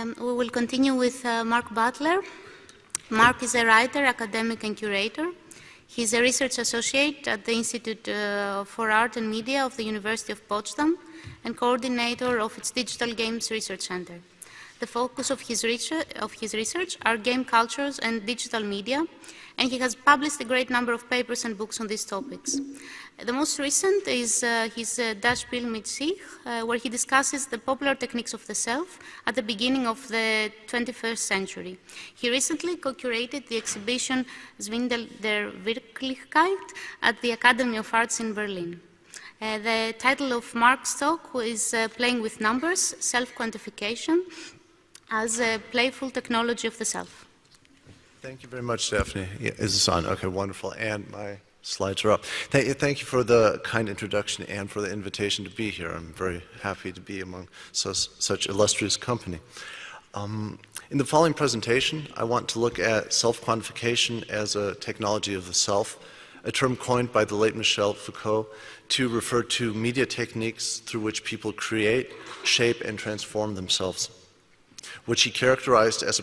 We will continue with Mark Butler. Mark is a writer, academic, and curator. He's a research associate at the Institute for Art and Media of the University of Potsdam and coordinator of its Digital Games Research Center. The focus of his research are game cultures and digital media, and he has published a great number of papers and books on these topics. The most recent is his Das Spiel mit sich, where he discusses the popular techniques of the self at the beginning of the 21st century. He recently co-curated the exhibition Zwindel der Wirklichkeit at the Academy of Arts in Berlin. The title of Mark's talk is Playing with Numbers, Self-Quantification as a Playful Technology of the Self. Thank you very much, Daphne. Yeah, is this on? Okay, wonderful. And my slides are up. Thank you for the kind introduction and for the invitation to be here. I'm very happy to be among such illustrious company. In the following presentation, I want to look at self-quantification as a technology of the self, a term coined by the late Michel Foucault to refer to media techniques through which people create, shape, and transform themselves, which he characterized as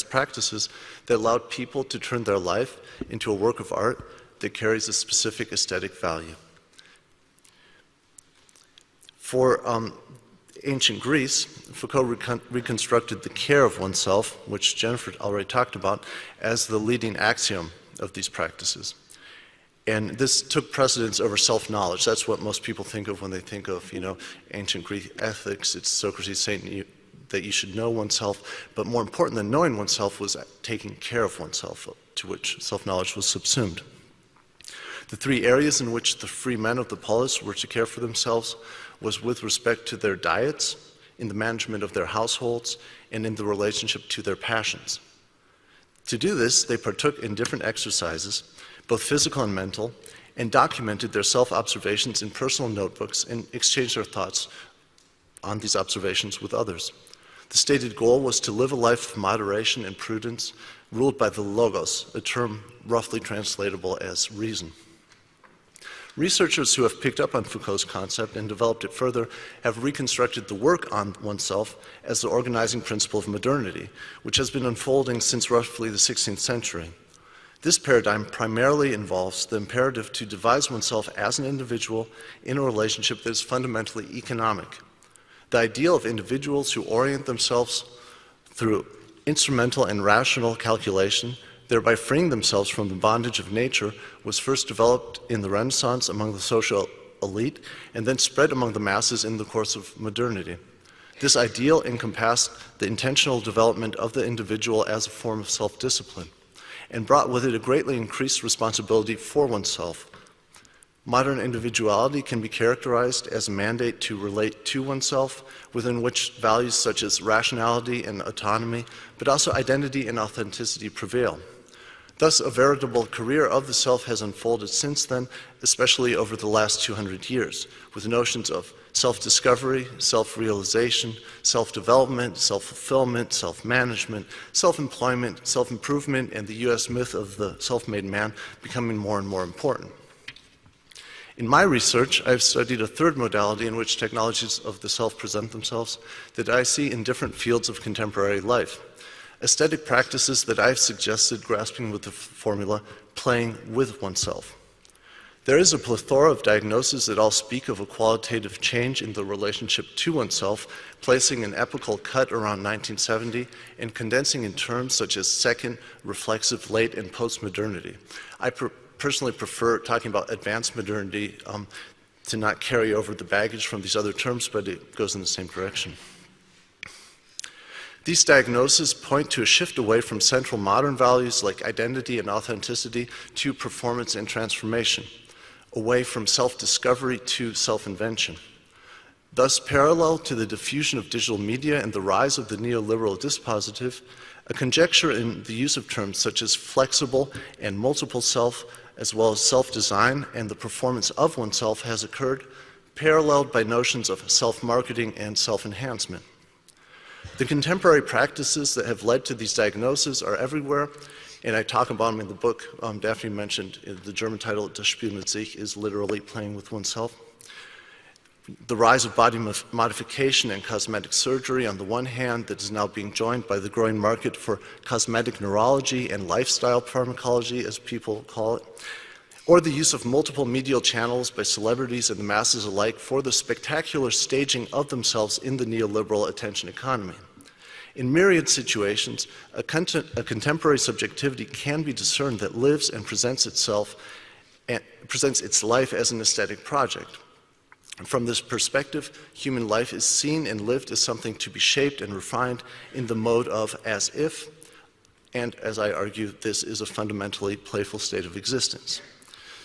practices that allowed people to turn their life into a work of art that carries a specific aesthetic value. For ancient Greece, Foucault reconstructed the care of oneself, which Jennifer already talked about, as the leading axiom of these practices. And this took precedence over self-knowledge. That's what most people think of when they think of, ancient Greek ethics. It's Socrates saying that you should know oneself, but more important than knowing oneself was taking care of oneself, to which self-knowledge was subsumed. The three areas in which the free men of the polis were to care for themselves was with respect to their diets, in the management of their households, and in the relationship to their passions. To do this, they partook in different exercises, both physical and mental, and documented their self-observations in personal notebooks and exchanged their thoughts on these observations with others. The stated goal was to live a life of moderation and prudence, ruled by the logos, a term roughly translatable as reason. Researchers who have picked up on Foucault's concept and developed it further have reconstructed the work on oneself as the organizing principle of modernity, which has been unfolding since roughly the 16th century. This paradigm primarily involves the imperative to devise oneself as an individual in a relationship that is fundamentally economic. The ideal of individuals who orient themselves through instrumental and rational calculation, thereby freeing themselves from the bondage of nature, was first developed in the Renaissance among the social elite and then spread among the masses in the course of modernity. This ideal encompassed the intentional development of the individual as a form of self-discipline and brought with it a greatly increased responsibility for oneself. Modern individuality can be characterized as a mandate to relate to oneself, within which values such as rationality and autonomy, but also identity and authenticity prevail. Thus, a veritable career of the self has unfolded since then, especially over the last 200 years, with notions of self-discovery, self-realization, self-development, self-fulfillment, self-management, self-employment, self-improvement, and the US myth of the self-made man becoming more and more important. In my research, I've studied a third modality in which technologies of the self present themselves that I see in different fields of contemporary life. Aesthetic practices that I've suggested grasping with the formula, playing with oneself. There is a plethora of diagnoses that all speak of a qualitative change in the relationship to oneself, placing an epochal cut around 1970 and condensing in terms such as second, reflexive, late, and post-modernity. I personally prefer talking about advanced modernity to not carry over the baggage from these other terms, but it goes in the same direction. These diagnoses point to a shift away from central modern values like identity and authenticity to performance and transformation, away from self-discovery to self-invention. Thus, parallel to the diffusion of digital media and the rise of the neoliberal dispositive, a conjecture in the use of terms such as flexible and multiple self, as well as self-design and the performance of oneself has occurred, paralleled by notions of self-marketing and self-enhancement. The contemporary practices that have led to these diagnoses are everywhere, and I talk about them in the book. Daphne mentioned the German title, Das Spiel mit sich, is literally playing with oneself. The rise of body modification and cosmetic surgery on the one hand that is now being joined by the growing market for cosmetic neurology and lifestyle pharmacology, as people call it, or the use of multiple medial channels by celebrities and the masses alike for the spectacular staging of themselves in the neoliberal attention economy. In myriad situations, a contemporary subjectivity can be discerned that lives and presents its life as an aesthetic project. And from this perspective, human life is seen and lived as something to be shaped and refined in the mode of as if, and as I argue, this is a fundamentally playful state of existence.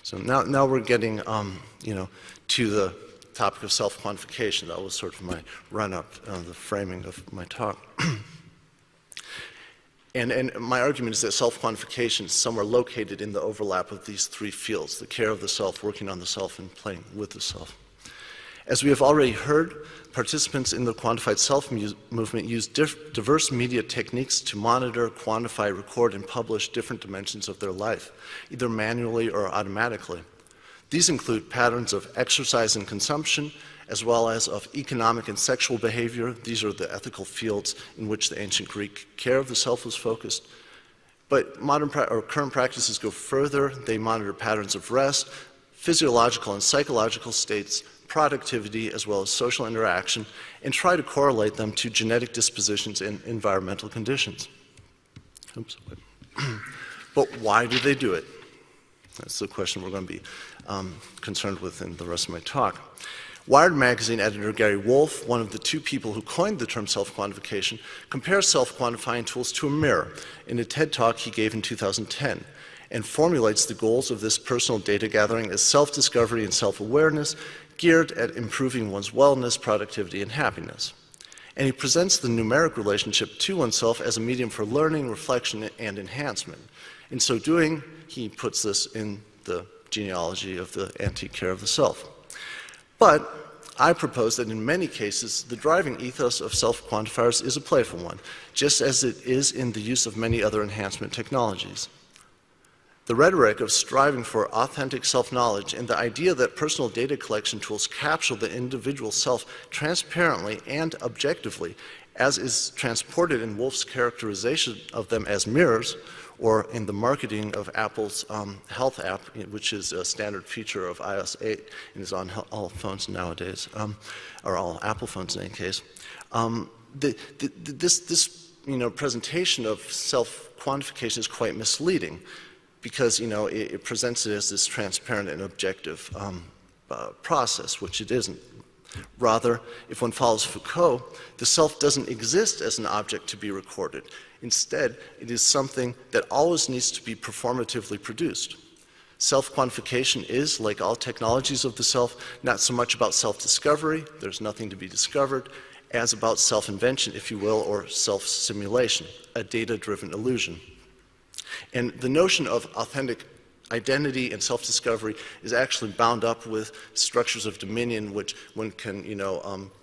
So now we're getting, to the topic of self-quantification. That was sort of my run-up, the framing of my talk. And my argument is that self-quantification is somewhere located in the overlap of these three fields: the care of the self, working on the self, and playing with the self. As we have already heard, participants in the quantified self movement use diverse media techniques to monitor, quantify, record, and publish different dimensions of their life, either manually or automatically. These include patterns of exercise and consumption, as well as of economic and sexual behavior. These are the ethical fields in which the ancient Greek care of the self was focused. But modern or current practices go further. They monitor patterns of rest, physiological and psychological states, productivity, as well as social interaction, and try to correlate them to genetic dispositions and environmental conditions. Oops. But why do they do it? That's the question we're going to be concerned with in the rest of my talk. Wired magazine editor Gary Wolfe, one of the two people who coined the term self-quantification, compares self-quantifying tools to a mirror in a TED Talk he gave in 2010, and formulates the goals of this personal data gathering as self-discovery and self-awareness geared at improving one's wellness, productivity, and happiness. And he presents the numeric relationship to oneself as a medium for learning, reflection, and enhancement. In so doing, he puts this in the genealogy of the antique care of the self. But I propose that in many cases, the driving ethos of self-quantifiers is a playful one, just as it is in the use of many other enhancement technologies. The rhetoric of striving for authentic self-knowledge and the idea that personal data collection tools capture the individual self transparently and objectively, as is transported in Wolfe's characterization of them as mirrors, or in the marketing of Apple's Health app, which is a standard feature of iOS 8 and is on all phones nowadays, or all Apple phones in any case. This presentation of self-quantification is quite misleading, because it presents it as this transparent and objective process, which it isn't. Rather, if one follows Foucault, the self doesn't exist as an object to be recorded. Instead, it is something that always needs to be performatively produced. Self-quantification is, like all technologies of the self, not so much about self-discovery, there's nothing to be discovered, as about self-invention, if you will, or self-simulation, a data-driven illusion. And the notion of authentic identity and self-discovery is actually bound up with structures of dominion, which one can,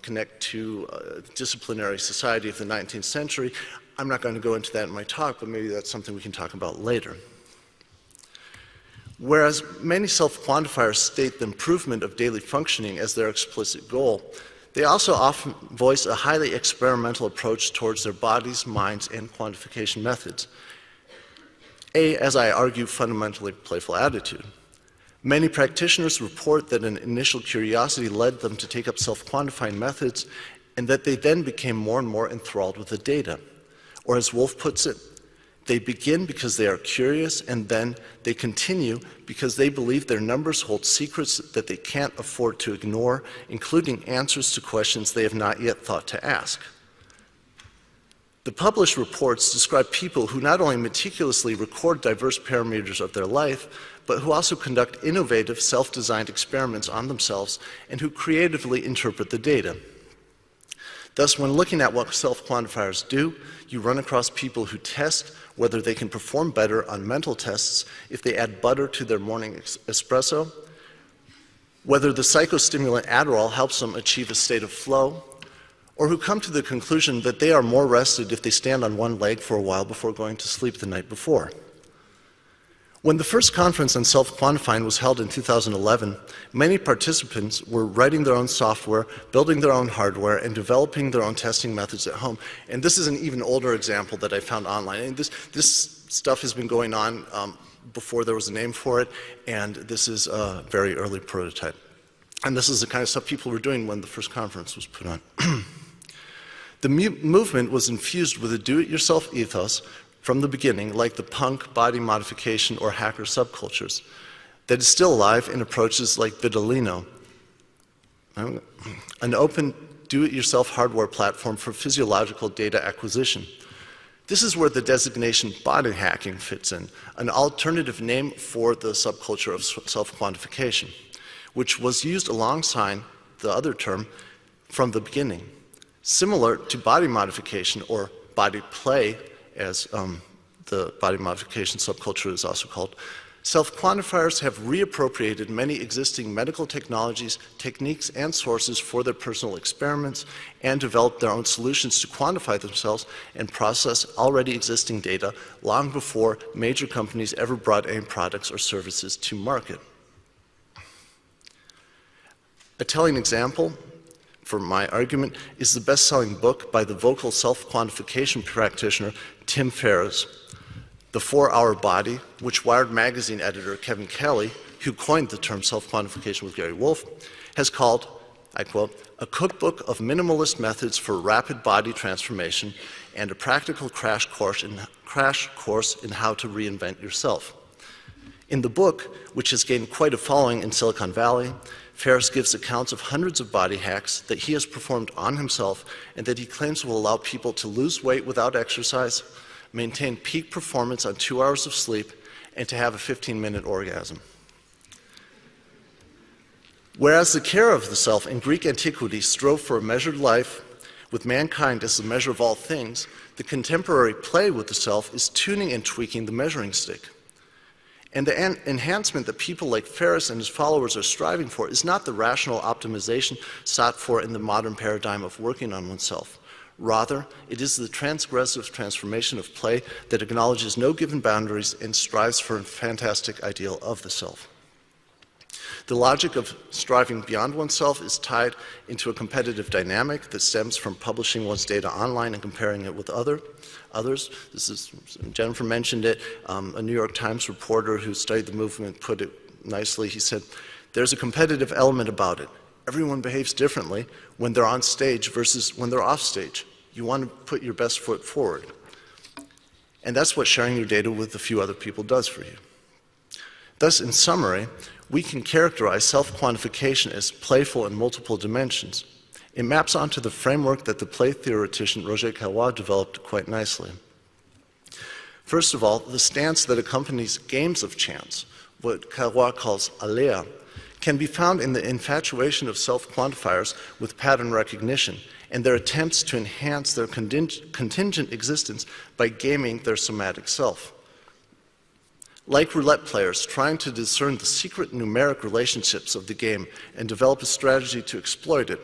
connect to disciplinary society of the 19th century. I'm not going to go into that in my talk, but maybe that's something we can talk about later. Whereas many self-quantifiers state the improvement of daily functioning as their explicit goal, they also often voice a highly experimental approach towards their bodies, minds, and quantification methods. As I argue, fundamentally playful attitude. Many practitioners report that an initial curiosity led them to take up self-quantifying methods, and that they then became more and more enthralled with the data. Or as Wolfe puts it, they begin because they are curious, and then they continue because they believe their numbers hold secrets that they can't afford to ignore, including answers to questions they have not yet thought to ask. The published reports describe people who not only meticulously record diverse parameters of their life, but who also conduct innovative, self-designed experiments on themselves and who creatively interpret the data. Thus, when looking at what self-quantifiers do, you run across people who test whether they can perform better on mental tests if they add butter to their morning espresso, whether the psychostimulant Adderall helps them achieve a state of flow, or who come to the conclusion that they are more rested if they stand on one leg for a while before going to sleep the night before. When the first conference on self-quantifying was held in 2011, many participants were writing their own software, building their own hardware, and developing their own testing methods at home. And this is an even older example that I found online. And this stuff has been going on before there was a name for it, and this is a very early prototype. And this is the kind of stuff people were doing when the first conference was put on. The movement was infused with a do-it-yourself ethos from the beginning, like the punk, body modification, or hacker subcultures, that is still alive in approaches like Vitellino, an open do-it-yourself hardware platform for physiological data acquisition. This is where the designation body hacking fits in, an alternative name for the subculture of self-quantification, which was used alongside the other term from the beginning. Similar to body modification, or body play, as the body modification subculture is also called, self-quantifiers have reappropriated many existing medical technologies, techniques, and sources for their personal experiments, and developed their own solutions to quantify themselves and process already existing data long before major companies ever brought any products or services to market. A telling example for my argument is the best-selling book by the vocal self-quantification practitioner Tim Ferriss, The 4-Hour Body, which Wired magazine editor Kevin Kelly, who coined the term self-quantification with Gary Wolfe, has called, I quote, a cookbook of minimalist methods for rapid body transformation and a practical crash course in how to reinvent yourself. In the book, which has gained quite a following in Silicon Valley, Ferriss gives accounts of hundreds of body hacks that he has performed on himself and that he claims will allow people to lose weight without exercise, maintain peak performance on 2 hours of sleep, and to have a 15-minute orgasm. Whereas the care of the self in Greek antiquity strove for a measured life, with mankind as the measure of all things, the contemporary play with the self is tuning and tweaking the measuring stick. And the enhancement that people like Ferriss and his followers are striving for is not the rational optimization sought for in the modern paradigm of working on oneself. Rather, it is the transgressive transformation of play that acknowledges no given boundaries and strives for a fantastic ideal of the self. The logic of striving beyond oneself is tied into a competitive dynamic that stems from publishing one's data online and comparing it with others. This is, Jennifer mentioned it, a New York Times reporter who studied the movement put it nicely. He said, there's a competitive element about it. Everyone behaves differently when they're on stage versus when they're off stage. You want to put your best foot forward. And that's what sharing your data with a few other people does for you. Thus, in summary, we can characterize self-quantification as playful in multiple dimensions. It maps onto the framework that the play theoretician Roger Caillois developed quite nicely. First of all, the stance that accompanies games of chance, what Caillois calls aléa, can be found in the infatuation of self-quantifiers with pattern recognition and their attempts to enhance their contingent existence by gaming their somatic self. Like roulette players trying to discern the secret numeric relationships of the game and develop a strategy to exploit it,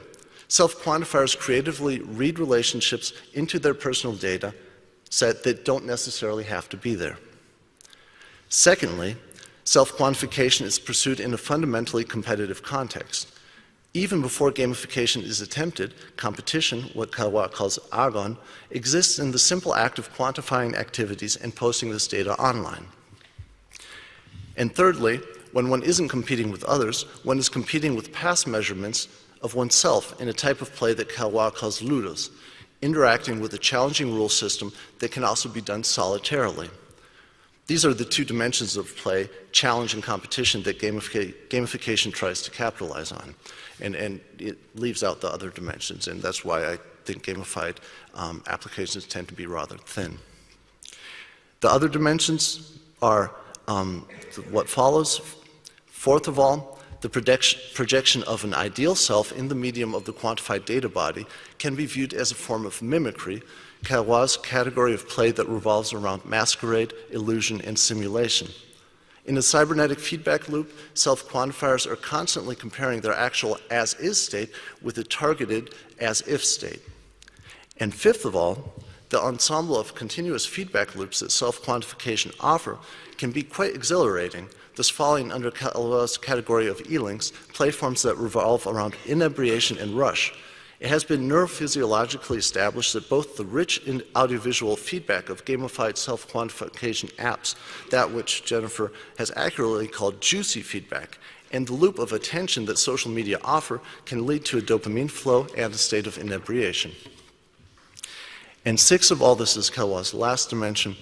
self-quantifiers creatively read relationships into their personal data set that don't necessarily have to be there. Secondly, self-quantification is pursued in a fundamentally competitive context. Even before gamification is attempted, competition, what Caillois calls agon, exists in the simple act of quantifying activities and posting this data online. And thirdly, when one isn't competing with others, one is competing with past measurements of oneself in a type of play that Caillois calls ludos, interacting with a challenging rule system that can also be done solitarily. These are the two dimensions of play, challenge and competition, that gamification tries to capitalize on. And it leaves out the other dimensions, and that's why I think gamified applications tend to be rather thin. The other dimensions are what follows. Fourth of all, the projection of an ideal self in the medium of the quantified data body can be viewed as a form of mimicry, Caillois' category of play that revolves around masquerade, illusion, and simulation. In a cybernetic feedback loop, self-quantifiers are constantly comparing their actual as-is state with a targeted as-if state. And fifth of all, the ensemble of continuous feedback loops that self-quantification offer can be quite exhilarating, thus falling under Kellogg's category of E-links, play forms that revolve around inebriation and rush. It has been neurophysiologically established that both the rich audiovisual feedback of gamified self-quantification apps, that which Jennifer has accurately called juicy feedback, and the loop of attention that social media offer can lead to a dopamine flow and a state of inebriation. And 6 of all this is Kellogg's last dimension.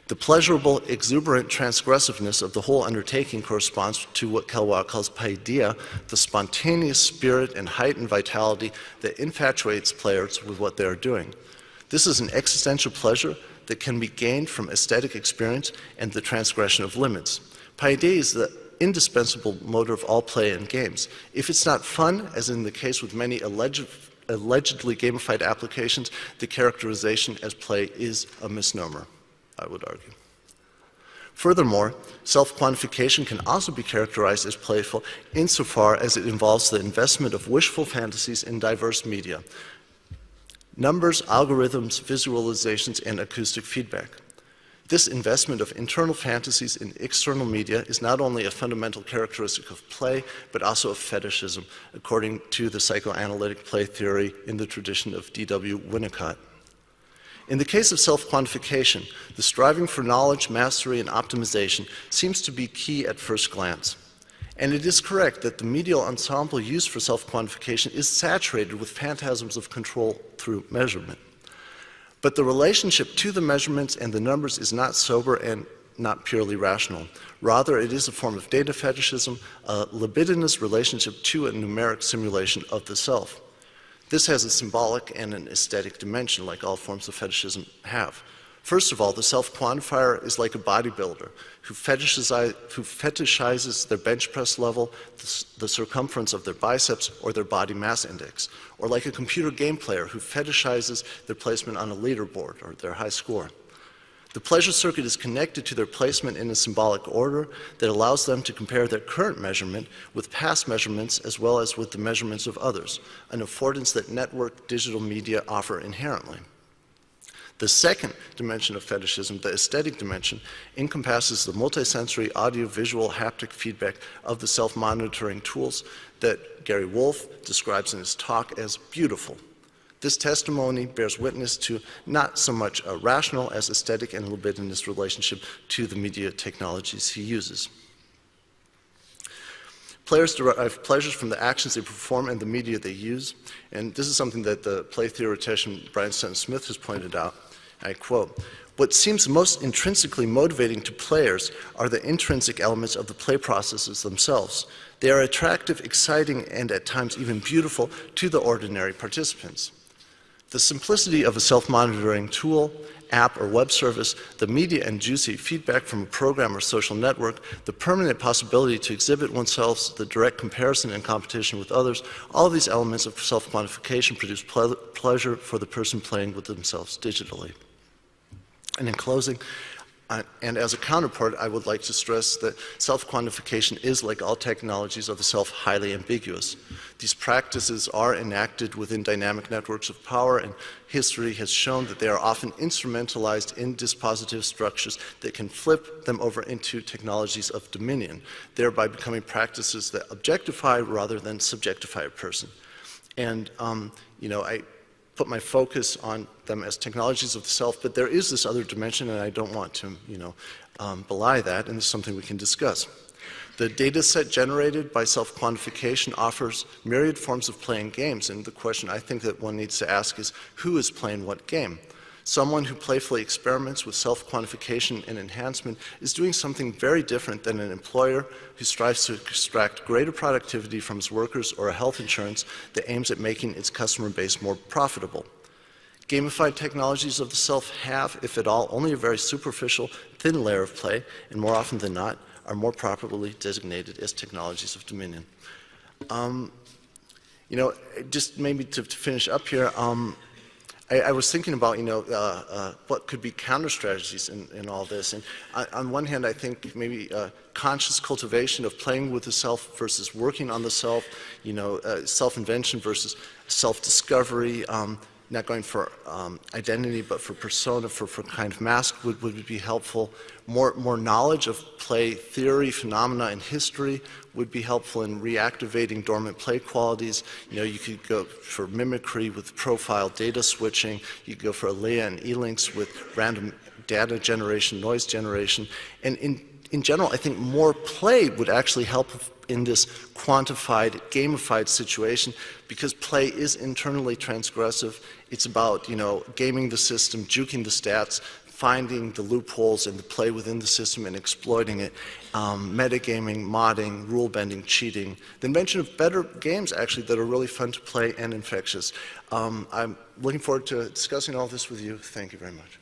The pleasurable, exuberant transgressiveness of the whole undertaking corresponds to what Kellogg calls paideia, the spontaneous spirit and heightened vitality that infatuates players with what they are doing. This is an existential pleasure that can be gained from aesthetic experience and the transgression of limits. Paideia is the indispensable motor of all play and games. If it's not fun, as in the case with many allegedly gamified applications, the characterization as play is a misnomer, I would argue. Furthermore, self-quantification can also be characterized as playful insofar as it involves the investment of wishful fantasies in diverse media: numbers, algorithms, visualizations, and acoustic feedback. This investment of internal fantasies in external media is not only a fundamental characteristic of play, but also of fetishism, according to the psychoanalytic play theory in the tradition of D.W. Winnicott. In the case of self-quantification, the striving for knowledge, mastery, and optimization seems to be key at first glance. And it is correct that the medial ensemble used for self-quantification is saturated with phantasms of control through measurement. But the relationship to the measurements and the numbers is not sober and not purely rational. Rather, it is a form of data fetishism, a libidinous relationship to a numeric simulation of the self. This has a symbolic and an aesthetic dimension, like all forms of fetishism have. First of all, the self-quantifier is like a bodybuilder who fetishizes their bench press level, the circumference of their biceps, or their body mass index, or like a computer game player who fetishizes their placement on a leaderboard or their high score. The pleasure circuit is connected to their placement in a symbolic order that allows them to compare their current measurement with past measurements as well as with the measurements of others, an affordance that networked digital media offer inherently. The second dimension of fetishism, the aesthetic dimension, encompasses the multisensory audio-visual haptic feedback of the self-monitoring tools that Gary Wolf describes in his talk as beautiful. This testimony bears witness to not so much a rational as aesthetic and libidinous relationship to the media technologies he uses. Players derive pleasures from the actions they perform and the media they use, and this is something that the play theoretician Brian Sutton Smith has pointed out. I quote, "What seems most intrinsically motivating to players are the intrinsic elements of the play processes themselves. They are attractive, exciting, and at times even beautiful to the ordinary participants. The simplicity of a self-monitoring tool, app, or web service, the media and juicy feedback from a program or social network, the permanent possibility to exhibit oneself, the direct comparison and competition with others, all of these elements of self-quantification produce pleasure for the person playing with themselves digitally." And in closing, and as a counterpart, I would like to stress that self-quantification is, like all technologies of the self, highly ambiguous. These practices are enacted within dynamic networks of power, and history has shown that they are often instrumentalized in dispositive structures that can flip them over into technologies of dominion, thereby becoming practices that objectify rather than subjectify a person. And, I put my focus on them as technologies of the self, but there is this other dimension, and I don't want to, belie that, and it's something we can discuss. The data set generated by self-quantification offers myriad forms of playing games, and the question I think that one needs to ask is, who is playing what game? Someone who playfully experiments with self-quantification and enhancement is doing something very different than an employer who strives to extract greater productivity from his workers or a health insurance that aims at making its customer base more profitable. Gamified technologies of the self have, if at all, only a very superficial, thin layer of play, and more often than not, are more properly designated as technologies of dominion. Just maybe to finish up here, I was thinking about, what could be counter strategies in all this. And on one hand, I think maybe conscious cultivation of playing with the self versus working on the self, self-invention versus self-discovery, not going for identity, but for persona, for kind of mask would be helpful. More knowledge of play theory, phenomena, and history would be helpful in reactivating dormant play qualities. You could go for mimicry with profile data switching. You could go for ALEA and E-links with random data generation, noise generation. And in general, I think more play would actually help in this quantified, gamified situation, because play is internally transgressive. It's about, gaming the system, juking the stats, finding the loopholes and the play within the system and exploiting it, metagaming, modding, rule bending, cheating. The invention of better games, actually, that are really fun to play and infectious. I'm looking forward to discussing all this with you. Thank you very much.